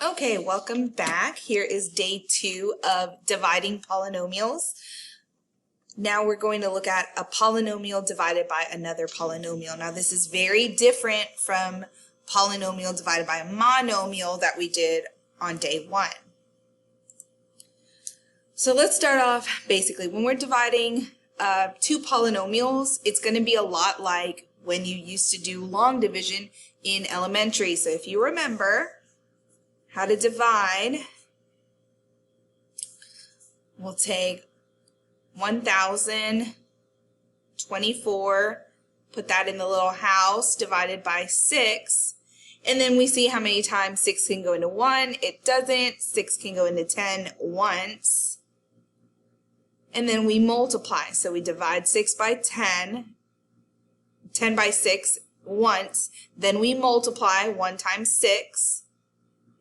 Okay, welcome back. Here is day 2 of dividing polynomials. Now we're going to look at a polynomial divided by another polynomial. Now this is very different from polynomial divided by a monomial that we did on day 1. So let's start off basically. When we're dividing two polynomials, it's going to be a lot like when you used to do long division in elementary. So if you remember how to divide, we'll take 1024, put that in the little house, divided by 6, and then we see how many times 6 can go into 1. It doesn't. 6 can go into 10 once. And then we multiply. So we divide 6 by 10, 10 by 6 once. Then we multiply. 1 times 6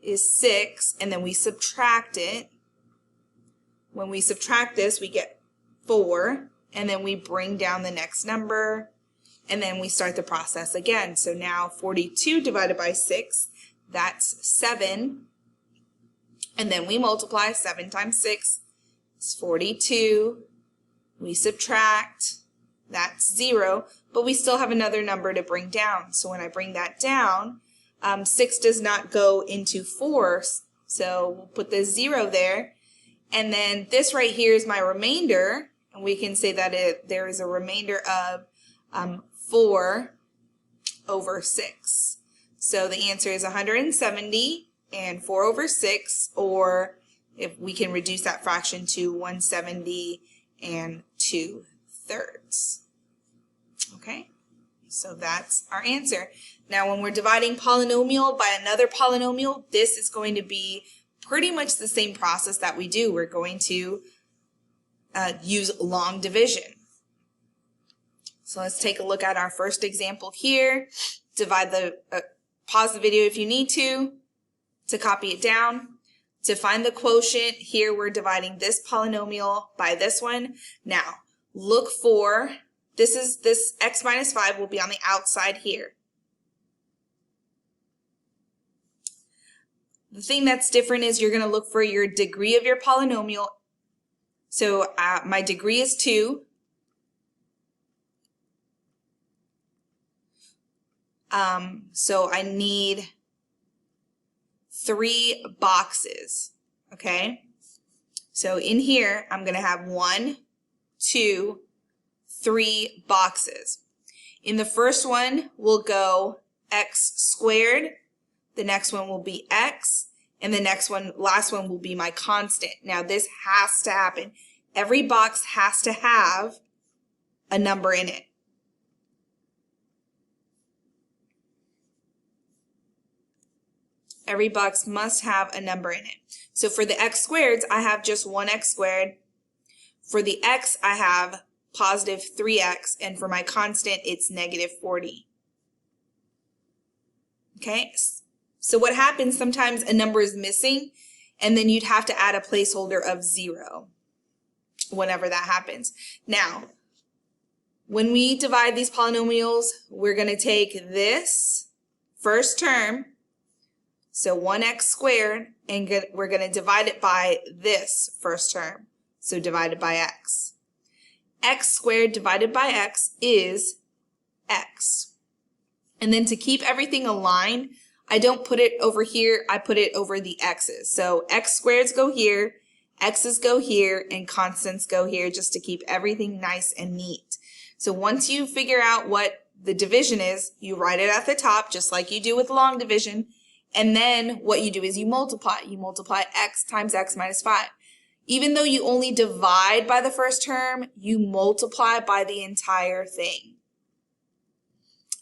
is 6, and then we subtract it. When we subtract this, we get 4, and then we bring down the next number, and then we start the process again. So now 42 divided by 6, that's 7, and then we multiply. 7 times 6 is 42. We subtract, that's 0, but we still have another number to bring down. So when I bring that down, 6 does not go into 4, so we'll put the 0 there. And then this right here is my remainder, and we can say that there is a remainder of 4 over 6. So the answer is 170 and 4 over 6, or if we can reduce that fraction to 170 and 2/3. Okay? So that's our answer. Now when we're dividing polynomial by another polynomial, this is going to be pretty much the same process that we do. We're going to use long division. So let's take a look at our first example here. Pause the video if you need to copy it down. To find the quotient, here we're dividing this polynomial by this one. Now look for this x minus 5 will be on the outside here. The thing that's different is you're going to look for your degree of your polynomial. So my degree is 2. So I need 3 boxes. Okay? So in here, I'm going to have 1, 2, 3 boxes. In the first one, we'll go x squared. The next one will be x, and the last one will be my constant. Now this has to happen. Every box has to have a number in it. Every box must have a number in it. So for the x squareds, I have just 1x squared. For the x, I have positive 3x, and for my constant, it's negative 40. Okay? So what happens, sometimes a number is missing, and then you'd have to add a placeholder of 0 whenever that happens. Now, when we divide these polynomials, we're going to take this first term, so 1x squared, and we're going to divide it by this first term, so divided by x. X squared divided by x is x. And then to keep everything aligned, I don't put it over here, I put it over the x's. So x squareds go here, x's go here, and constants go here, just to keep everything nice and neat. So once you figure out what the division is, you write it at the top, just like you do with long division, and then what you do is you multiply. You multiply x times x minus 5. Even though you only divide by the first term, you multiply by the entire thing.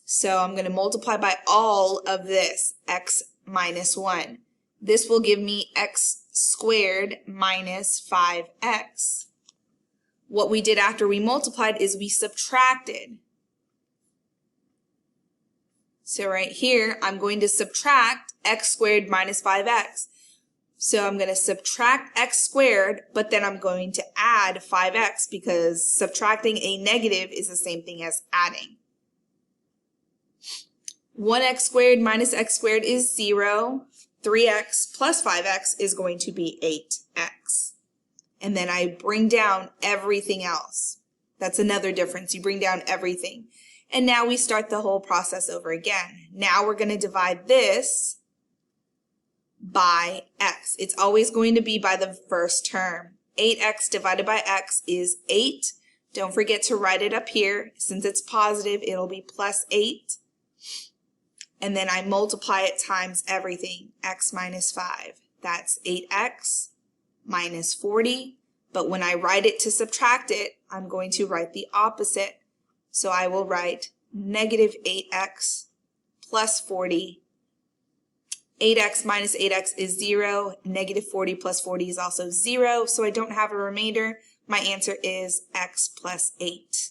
So I'm going to multiply by all of this, x minus 1. This will give me x squared minus 5x. What we did after we multiplied is we subtracted. So right here, I'm going to subtract x squared minus 5x. So I'm going to subtract x squared, but then I'm going to add 5x because subtracting a negative is the same thing as adding. 1x squared minus x squared is 0. 3x plus 5x is going to be 8x. And then I bring down everything else. That's another difference. You bring down everything. And now we start the whole process over again. Now we're going to divide this by x. It's always going to be by the first term. 8x divided by x is 8. Don't forget to write it up here. Since it's positive, it'll be plus 8. And then I multiply it times everything, x minus 5. That's 8x minus 40. But when I write it to subtract it, I'm going to write the opposite. So I will write negative 8x plus 40. 8x minus 8x is 0. Negative 40 plus 40 is also 0. So I don't have a remainder. My answer is x plus 8.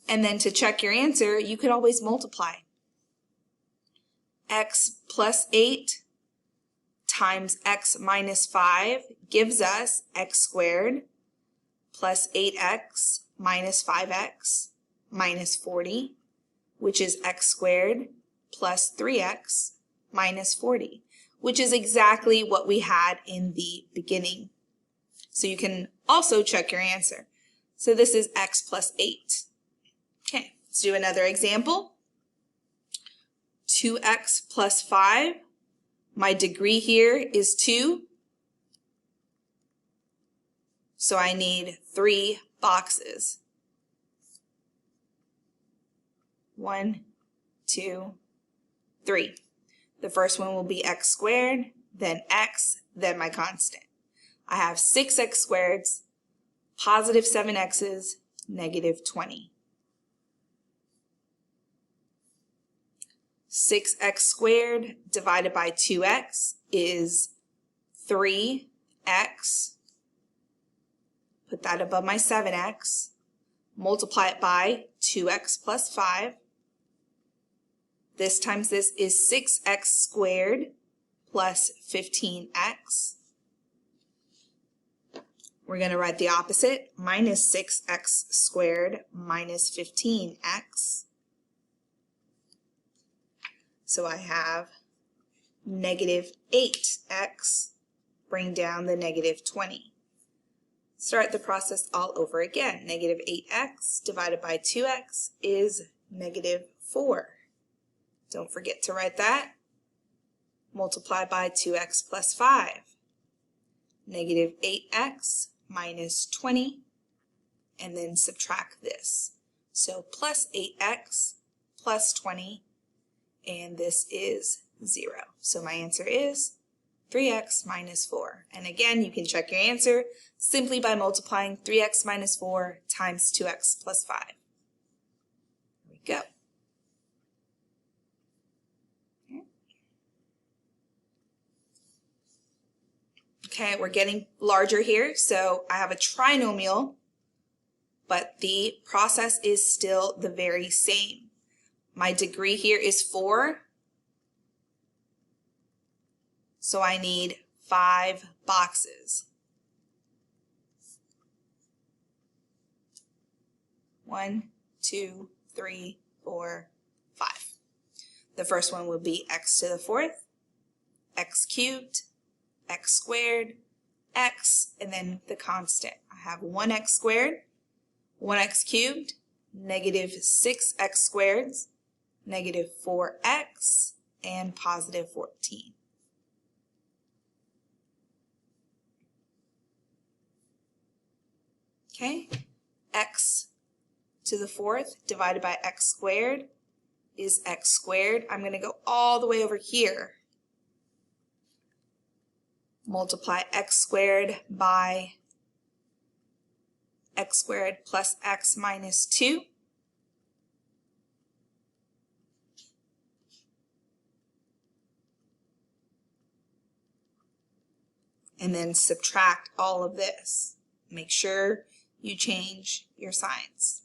And then to check your answer, you could always multiply. X plus 8 times x minus 5 gives us x squared plus 8x minus 5x minus 40, which is x squared plus 3x minus 40, which is exactly what we had in the beginning. So you can also check your answer. So this is x plus 8. Okay, let's do another example. 2x plus 5. My degree here is 2. So I need 3 boxes. 1, 2, 3. The first one will be x squared, then x, then my constant. I have 6x squareds, positive 7x's, negative 20. 6x squared divided by 2x is 3x. Put that above my 7x. Multiply it by 2x plus 5. This times this is 6x squared plus 15x. We're going to write the opposite, minus 6x squared minus 15x. So I have negative 8x, bring down the negative 20. Start the process all over again. Negative 8x divided by 2x is negative 4. Don't forget to write that. Multiply by 2x plus 5. Negative 8x minus 20, and then subtract this. So plus 8x plus 20, and this is 0. So my answer is 3x minus 4. And again, you can check your answer simply by multiplying 3x minus 4 times 2x plus 5. There we go. Okay, we're getting larger here, so I have a trinomial, but the process is still the very same. My degree here is 4, so I need 5 boxes. 1, 2, 3, 4, 5. The first one will be x to the 4th, x cubed, x squared, x, and then the constant. I have 1x squared, 1x cubed, negative 6x squareds, negative 4x, and positive 14. Okay, x to the 4th divided by x squared is x squared. I'm going to go all the way over here. Multiply x squared by x squared plus x minus 2. And then subtract all of this. Make sure you change your signs.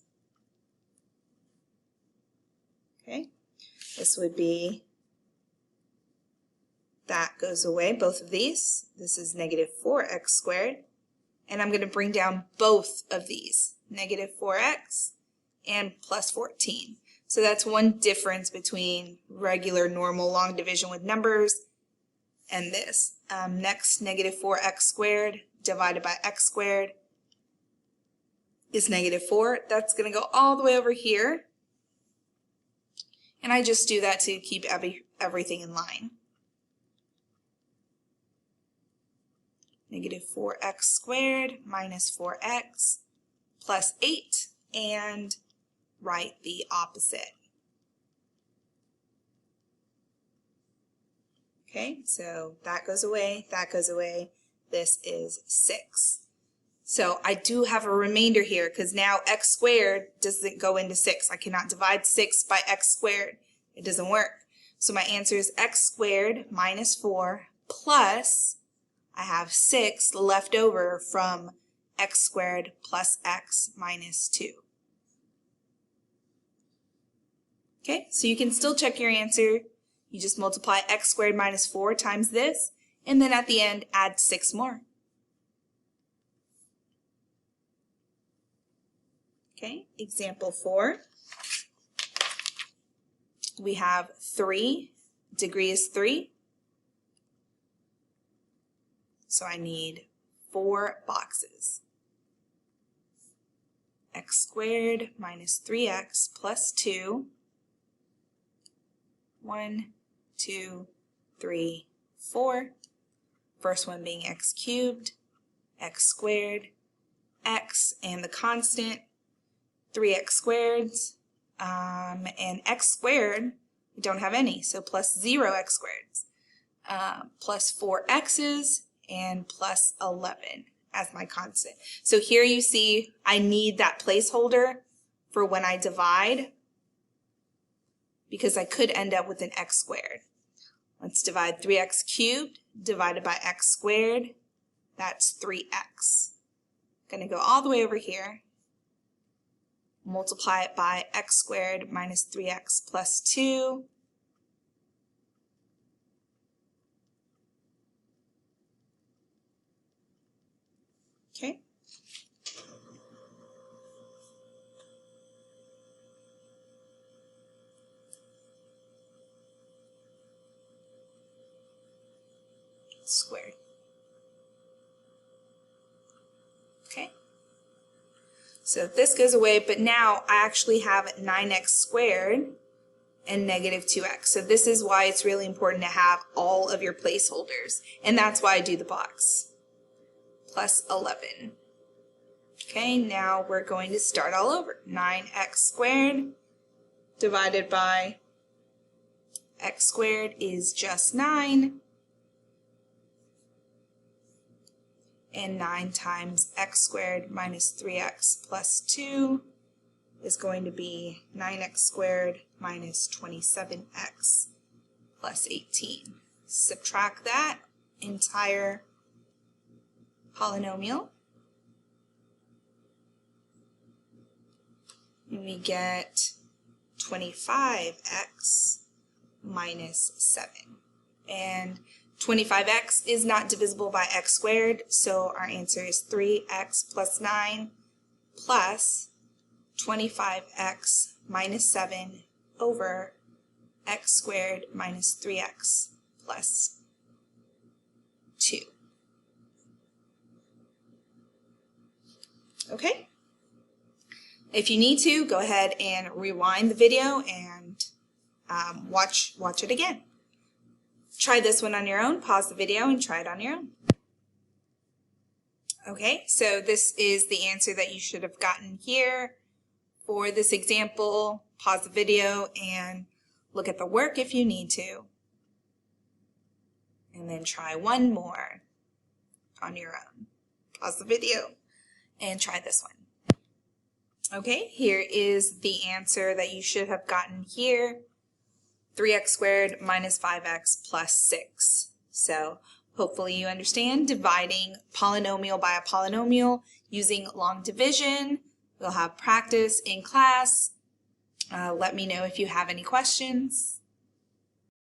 Okay, this would be, that goes away, both of these. This is negative 4x squared. And I'm going to bring down both of these, negative 4x and plus 14. So that's one difference between regular normal long division with numbers and this. Next, negative 4x squared divided by x squared is negative 4. That's going to go all the way over here. And I just do that to keep everything in line. Negative 4x squared minus 4x plus 8, and write the opposite. Okay, so that goes away, that goes away. This is 6. So I do have a remainder here because now x squared doesn't go into 6. I cannot divide 6 by x squared. It doesn't work. So my answer is x squared minus 4 plus I have 6 left over from x squared plus x minus 2. Okay, so you can still check your answer. You just multiply x squared minus 4 times this, and then at the end add 6 more. Okay, example 4. We have 3, degree is 3. So I need 4 boxes. X squared minus 3x plus 2. 1, 2, 3, 4. First one being x cubed, x squared, x, and the constant, 3x squared, and x squared, we don't have any, so plus 0x squared, plus 4x's, and plus 11 as my constant. So here you see I need that placeholder for when I divide, because I could end up with an x squared. Let's divide 3x cubed divided by x squared. That's 3x. I'm going to go all the way over here. Multiply it by x squared minus 3x plus 2. Okay. Squared. Okay. So this goes away, but now I actually have 9x squared and negative 2x. So this is why it's really important to have all of your placeholders, and that's why I do the box. Plus 11. Okay, now we're going to start all over. 9x squared divided by x squared is just 9. And 9 times x squared minus 3x plus 2 is going to be 9x squared minus 27x plus 18. Subtract that entire polynomial, and we get 25x minus 7. And 25x is not divisible by x squared, so our answer is 3x plus 9 plus 25x minus 7 over x squared minus 3x plus 2. Okay? If you need to, go ahead and rewind the video and watch it again. Try this one on your own, pause the video and try it on your own. Okay, so this is the answer that you should have gotten here for this example. Pause the video and look at the work if you need to. And then try one more on your own. Pause the video and try this one. Okay, here is the answer that you should have gotten here. 3x squared minus 5x plus 6. So hopefully you understand dividing polynomial by a polynomial using long division. We'll have practice in class. Let me know if you have any questions.